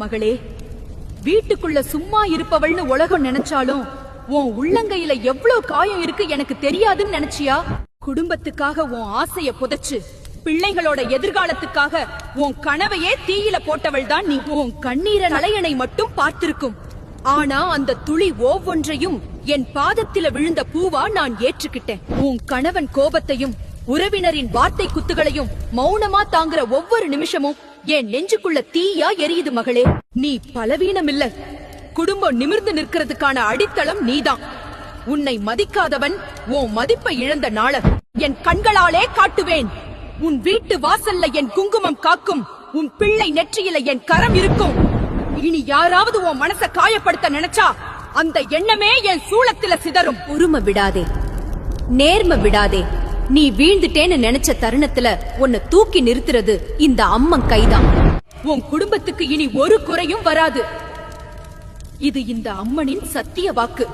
மகளே, வீட்டுக்குள்ள சும்மா இருப்பவள்னு உலகம் நினைச்சாலும் உன் உள்ளங்கையில எவ்வளவு காயம் இருக்கு எனக்கு தெரியாதுன்னு நினைச்சியா? குடும்பத்துக்காக உன் ஆசைய புதைச்சு பிள்ளைகளோட எதிர்காலத்துக்காக உன் கனவையே தீயில போட்டவள் தான் நீ. உன் கண்ணீர நலையனை மட்டும் பார்த்திருக்கும். ஆனா அந்த துளி ஒவ்வொன்றையும் என் பாதத்தில விழுந்த பூவா நான் ஏற்றுக்கிட்டேன். உன் கணவன் கோபத்தையும் உறவினரின் வார்த்தை குத்துகளையும் மௌனமா தாங்குற ஒவ்வொரு நிமிஷமும் என் நெஞ்சுக்குள்ள தீயா எரியுது மகளே. நீ பலவீனம் இல்ல, குடும்பம் நிமிர்ந்து நிற்கிறதுக்கான அடித்தளம் நீதான். உன்னை மதிக்காதவன் உன் மதிப்பை இழந்த நாள என் கண்களாலே காட்டுவேன். உன் வீட்டு வாசல்ல என் குங்குமம் காக்கும், உன் பிள்ளை நெற்றியில என் கரம் இருக்கும். இனி யாராவது உன் மனச காயப்படுத்த நினைச்சா அந்த எண்ணமே என் சூளத்தில சிதறும். உரிமை விடாதே, நேர்மை விடாதே. நீ வீழ்ந்துட்டேன்னு நினைச்ச தருணத்துல உன்னை தூக்கி நிறுத்துறது இந்த அம்மன் கைதான். உன் குடும்பத்துக்கு இனி ஒரு குறையும் வராது. இது இந்த அம்மனின் சத்திய வாக்கு.